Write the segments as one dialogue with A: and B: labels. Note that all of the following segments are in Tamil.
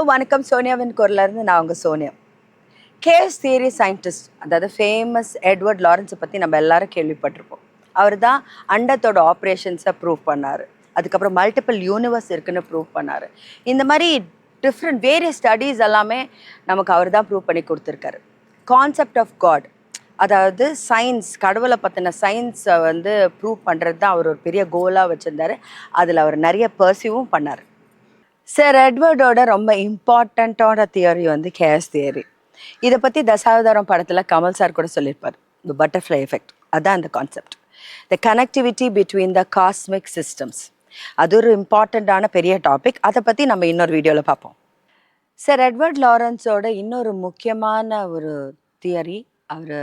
A: வணக்கம். சோனியாவின் குரல்ல இருந்து நான் உங்க சோனியா. கேஸ் தியரி சயின்டிஸ்ட், அதாவது ஃபேமஸ் எட்வர்ட் லாரன்ஸை பற்றி நம்ம எல்லாரும் கேள்விப்பட்டிருப்போம். அவர் தான் அண்டத்தோட ஆப்ரேஷன்ஸை ப்ரூவ் பண்ணார். அதுக்கப்புறம் மல்டிபிள் யூனிவர்ஸ் இருக்குன்னு ப்ரூவ் பண்ணார். இந்த மாதிரி டிஃப்ரெண்ட் வேரியஸ் ஸ்டடீஸ் எல்லாமே நமக்கு அவர் தான் ப்ரூவ் பண்ணி கொடுத்துருக்காரு. கான்செப்ட் ஆஃப் காட், அதாவது சயின்ஸ், கடவுளை பற்றின சயின்ஸை வந்து ப்ரூவ் பண்ணுறது தான் அவர் ஒரு பெரிய கோலாக வச்சுருந்தார். அதில் அவர் நிறைய பர்சியூவும் பண்ணார். சார் எட்வர்டோட ரொம்ப இம்பார்ட்டண்ட்டான தியரி வந்து கேஸ் தியரி. இதை பற்றி தசாவதாரம் படத்தில் கமல் சார் கூட சொல்லியிருப்பார், த பட்டர்ஃப்ளை எஃபெக்ட். அதுதான் அந்த concept, the connectivity between the cosmic systems. அது ஒரு இம்பார்ட்டண்ட்டான பெரிய டாபிக். அதை பற்றி நம்ம இன்னொரு வீடியோவில் பார்ப்போம். சார் எட்வர்ட் லாரன்ஸோட இன்னொரு முக்கியமான ஒரு தியரி, அவர்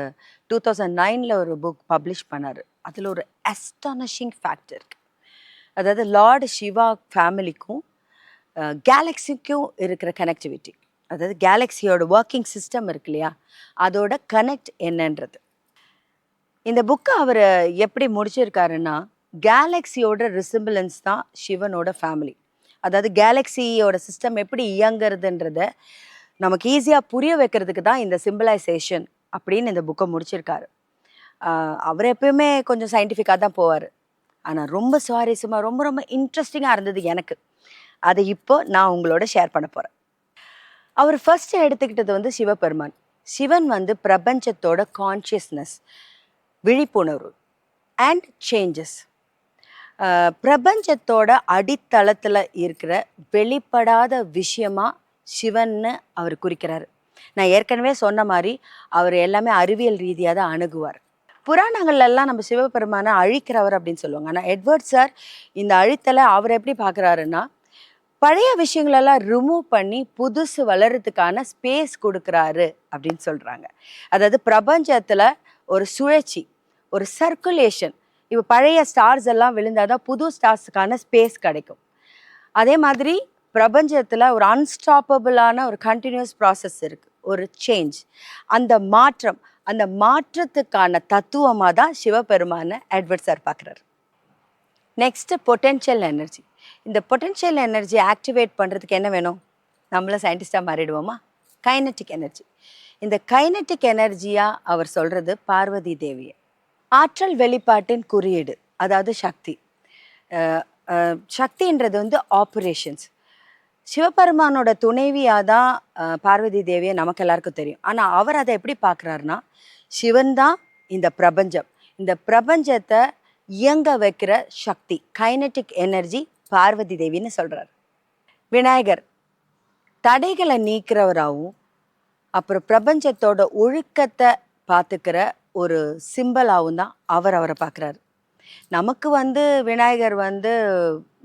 A: 2009 ஒரு புக் பப்ளிஷ் பண்ணார். அதில் ஒரு அஸ்டானிஷிங் ஃபேக்ட் இருக்குது. அதாவது லார்டு சிவா ஃபேமிலிக்கும் கேலக்ஸிக்கும் இருக்கிற கனெக்டிவிட்டி, அதாவது கேலக்ஸியோட ஒர்க்கிங் சிஸ்டம் இருக்கு இல்லையா, அதோட கனெக்ட் என்னன்றது. இந்த புக்கை அவர் எப்படி முடிச்சிருக்காருன்னா, கேலக்ஸியோட ரிசிம்பிளன்ஸ் தான் சிவனோட ஃபேமிலி. அதாவது கேலக்ஸியோட சிஸ்டம் எப்படி இயங்குறதுன்றத நமக்கு ஈஸியாக புரிய வைக்கிறதுக்கு தான் இந்த சிம்பிளைசேஷன் அப்படின்னு இந்த புக்கை முடிச்சிருக்காரு. அவர் எப்பயுமே கொஞ்சம் சயின்டிஃபிக்காக தான் போவார். ஆனால் ரொம்ப சுவாரஸ்யமாக ரொம்ப ரொம்ப இன்ட்ரெஸ்டிங்காக இருந்தது எனக்கு. அதை இப்போ நான் உங்களோட ஷேர் பண்ண போகிறேன். அவர் ஃபர்ஸ்ட் எடுத்துக்கிட்டது வந்து சிவபெருமான். சிவன் வந்து பிரபஞ்சத்தோட கான்ஷியஸ்னஸ், விழிப்புணர்வு அண்ட் சேஞ்சஸ். பிரபஞ்சத்தோட அடித்தளத்தில் இருக்கிற வெளிப்படாத விஷயமா சிவன்னு அவர் குறிக்கிறார். நான் ஏற்கனவே சொன்ன மாதிரி அவர் எல்லாமே அறிவியல் ரீதியாக தான் அணுகுவார். புராணங்கள்லாம் நம்ம சிவபெருமானை அழிக்கிறவர் அப்படின்னு சொல்லுவாங்க. ஆனால் எட்வர்ட் சார் இந்த அழித்தலை அவர் எப்படி பார்க்குறாருன்னா, பழைய விஷயங்களெல்லாம் ரிமூவ் பண்ணி புதுசு வளர்கிறதுக்கான ஸ்பேஸ் கொடுக்குறாரு அப்படின்னு சொல்கிறாங்க. அதாவது பிரபஞ்சத்தில் ஒரு சுழற்சி, ஒரு சர்க்குலேஷன். இப்போ பழைய ஸ்டார்ஸ் எல்லாம் விழுந்தால் தான் புது ஸ்டார்ஸுக்கான ஸ்பேஸ் கிடைக்கும். அதே மாதிரி பிரபஞ்சத்தில் ஒரு அன்ஸ்டாப்பபிளான ஒரு கண்டினியூஸ் ப்ராசஸ் இருக்குது, ஒரு சேஞ்ச். அந்த மாற்றத்துக்கான தத்துவமாக தான் சிவபெருமானை எட்வர்ட் சார் பார்க்குறாரு. Next potential energy. இந்த பொட்டென்ஷியல் எனர்ஜி ஆக்டிவேட் பண்ணுறதுக்கு என்ன வேணும்? நம்மளும் சயின்டிஸ்டாக மாறிடுவோமா? Kinetic energy. இந்த கைனட்டிக் எனர்ஜியாக அவர் சொல்கிறது பார்வதி தேவியை. ஆற்றல் வெளிப்பாட்டின் குறியீடு, அதாவது சக்தி. சக்தின்றது வந்து ஆப்ரேஷன்ஸ். சிவபெருமானோட துணைவியாக தான் பார்வதி தேவியை நமக்கு எல்லாருக்கும் தெரியும். ஆனால் அவர் அதை எப்படி பார்க்குறாருன்னா, சிவன் தான் இந்த பிரபஞ்சம், இந்த பிரபஞ்சத்தை இயங்க வைக்கிற சக்தி, கைனட்டிக் எனர்ஜி பார்வதி தேவின்னு சொல்கிறார். விநாயகர் தடைகளை நீக்கிறவராகவும் அப்புறம் பிரபஞ்சத்தோட ஒழுக்கத்தை பார்த்துக்கிற ஒரு சிம்பலாகவும் தான் அவரை பார்க்குறாரு. நமக்கு வந்து விநாயகர் வந்து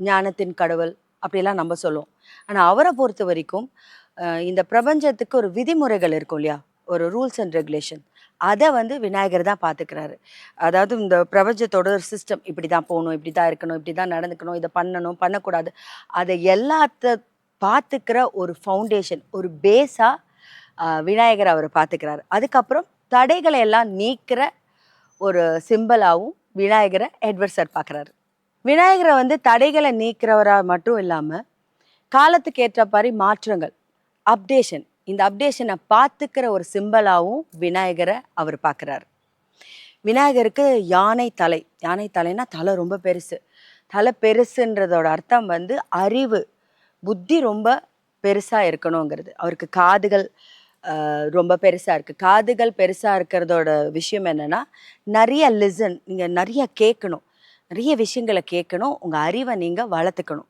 A: ஞானத்தின் கடவுள் அப்படிலாம் நம்ம சொல்லுவோம். ஆனால் அவரை பொறுத்த வரைக்கும் இந்த பிரபஞ்சத்துக்கு ஒரு விதிமுறைகள் இருக்கும் இல்லையா, ஒரு ரூல்ஸ் அண்ட் ரெகுலேஷன், அதை வந்து விநாயகர் தான் பார்த்துக்கிறாரு. அதாவது இந்த பிரபஞ்சத்தோட ஒரு சிஸ்டம், இப்படி தான் போகணும், இப்படி தான் இருக்கணும், இப்படி தான் நடந்துக்கணும், இதை பண்ணணும், பண்ணக்கூடாது, அதை எல்லாத்த பார்த்துக்கிற ஒரு ஃபவுண்டேஷன், ஒரு பேஸாக விநாயகர் அவர் பார்த்துக்கிறாரு. அதுக்கப்புறம் தடைகளை எல்லாம் நீக்கிற ஒரு சிம்பலாகவும் விநாயகரை எட்வர்ட் சார் பார்க்குறாரு. விநாயகரை வந்து தடைகளை நீக்கிறவராக மட்டும் இல்லாமல் காலத்துக்கு ஏற்ற மாதிரி மாற்றங்கள், அப்டேஷன், இந்த அப்டேஷனை பார்த்துக்கிற ஒரு சிம்பலாகவும் விநாயகரை அவர் பார்க்குறாரு. விநாயகருக்கு யானை தலை. யானை தலைனா தலை ரொம்ப பெருசு. தலை பெருசுன்றதோட அர்த்தம் வந்து அறிவு, புத்தி ரொம்ப பெருசாக இருக்கணுங்கிறது. அவருக்கு காதுகள் ரொம்ப பெருசாக இருக்குது. காதுகள் பெருசாக இருக்கிறதோட விஷயம் என்னென்னா, நிறைய லிசன், நீங்கள் நிறைய கேட்கணும், நிறைய விஷயங்களை கேட்கணும், உங்கள் அறிவை நீங்கள் வளர்த்துக்கணும்.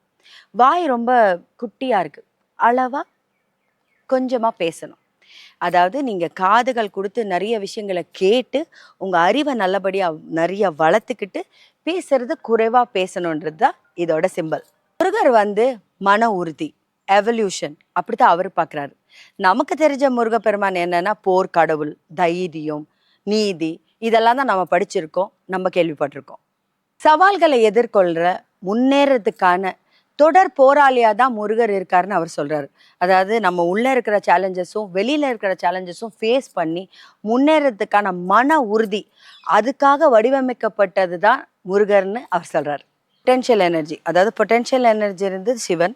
A: வாய் ரொம்ப குட்டியாக இருக்குது, அளவாக கொஞ்சமாக பேசணும். அதாவது நீங்கள் காதுகள் கொடுத்து நிறைய விஷயங்களை கேட்டு உங்கள் அறிவை நல்லபடியாக நிறைய வளர்த்துக்கிட்டு பேசுறது குறைவாக பேசணுன்றது தான் இதோட சிம்பல். முருகர் வந்து மன உறுதி, எவல்யூஷன், அப்படி தான் அவர் பார்க்குறாரு. நமக்கு தெரிஞ்ச முருகப்பெருமான் என்னன்னா போர் கடவுள், தைரியம், நீதி, இதெல்லாம் தான் நம்ம படிச்சிருக்கோம், நம்ம கேள்விப்பட்டிருக்கோம். சவால்களை எதிர்கொள்கிற முன்னேறதுக்கான தொடர் போராளியாக தான் முருகர் இருக்காருன்னு அவர் சொல்கிறாரு. அதாவது நம்ம உள்ளே இருக்கிற சேலஞ்சஸும் வெளியில் இருக்கிற சேலஞ்சஸும் ஃபேஸ் பண்ணி முன்னேறதுக்கான மன உறுதி, அதுக்காக வடிவமைக்கப்பட்டது தான் முருகர்னு அவர் சொல்கிறார். பொட்டென்ஷியல் எனர்ஜி, அதாவது பொட்டென்ஷியல் எனர்ஜி இருந்து சிவன்.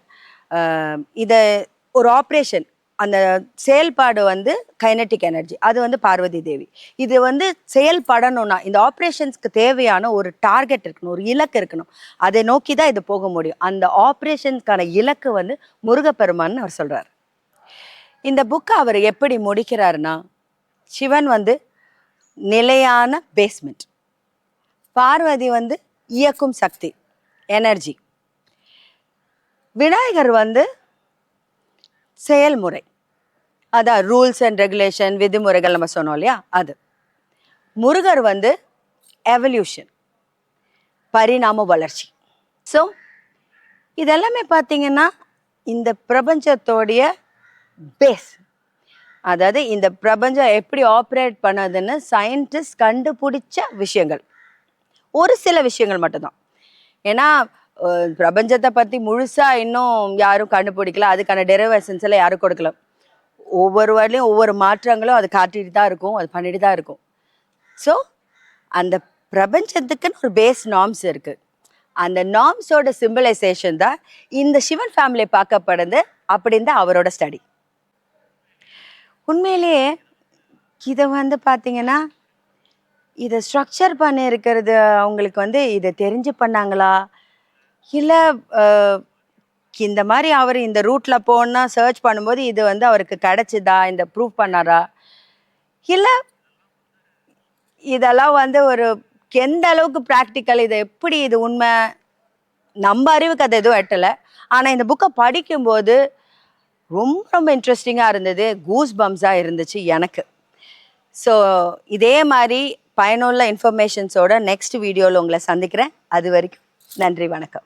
A: இதை ஒரு ஆப்ரேஷன், அந்த செயல்பாடு வந்து கைனட்டிக் எனர்ஜி, அது வந்து பார்வதி தேவி. இது வந்து செயல்படணும்னா இந்த ஆப்ரேஷன்ஸ்க்கு தேவையான ஒரு டார்கெட் இருக்கணும், ஒரு இலக்கு இருக்கணும். அதை நோக்கி தான் இது போக முடியும். அந்த ஆப்ரேஷன்ஸ்க்கான இலக்கு வந்து முருகப்பெருமான்னு அவர் சொல்றார். இந்த புக்கை அவர் எப்படி முடிக்கிறாருன்னா, சிவன் வந்து நிலையான பேஸ்மெண்ட், பார்வதி வந்து இயக்கும் சக்தி, எனர்ஜி, விநாயகர் வந்து செயல்முறை, அதான் ரூல்ஸ் அண்ட் ரெகுலேஷன், விதிமுறைகள் நம்ம சொன்னோம் இல்லையா, அது. முருகர் வந்து எவல்யூஷன், பரிணாம வளர்ச்சி. ஸோ இதெல்லாமே பார்த்தீங்கன்னா இந்த பிரபஞ்சத்தோடைய பேஸ். அதாவது இந்த பிரபஞ்சம் எப்படி ஆப்ரேட் பண்ணுதுன்னு சயின்டிஸ்ட் கண்டுபிடிச்ச விஷயங்கள், ஒரு சில விஷயங்கள் மட்டும்தான். ஏன்னா பிரபஞ்சத்தை பற்றி முழுசாக இன்னும் யாரும் கண்டுபிடிக்கல, அதுக்கான டெரிவேஷன்ஸ் எல்லாம் யாரும் கொடுக்கல. ஒவ்வொரு வாட்டிலையும் ஒவ்வொரு மாற்றங்களும் அது காட்டிட்டு தான் இருக்கும், அது பண்ணிட்டு தான் இருக்கும். ஸோ அந்த பிரபஞ்சத்துக்குன்னு ஒரு பேஸ் நார்ம்ஸ் இருக்குது. அந்த நார்ம்ஸோட சிம்பிளைசேஷன் தான் இந்த சிவன் ஃபேமிலி பார்க்கப்படுது அப்படின்னு தான் அவரோட ஸ்டடி. உண்மையிலேயே இதை வந்து பார்த்தீங்கன்னா இதை ஸ்ட்ரக்சர் பண்ணியிருக்கிறது அவங்களுக்கு வந்து இதை தெரிஞ்சு பண்ணாங்களா, இல்லை இந்த மாதிரி அவர் இந்த ரூட்டில் போனால் சர்ச் பண்ணும்போது இது வந்து அவருக்கு கிடைச்சிதா, இந்த ப்ரூவ் பண்ணாரா, இல்லை இதெல்லாம் வந்து ஒரு எந்த அளவுக்கு ப்ராக்டிக்கல், இது எப்படி இது உண்மை, நம்ம அறிவுக்கு அது எதுவும் எட்டலை. ஆனால் இந்த புக்கை படிக்கும்போது ரொம்ப ரொம்ப இன்ட்ரெஸ்டிங்காக இருந்தது, கூஸ் பம்ஸாக இருந்துச்சு எனக்கு. ஸோ இதே மாதிரி பயனுள்ள இன்ஃபர்மேஷன்ஸோட நெக்ஸ்ட் வீடியோவில் உங்களை சந்திக்கிறேன். அது வரைக்கும் நன்றி, வணக்கம்.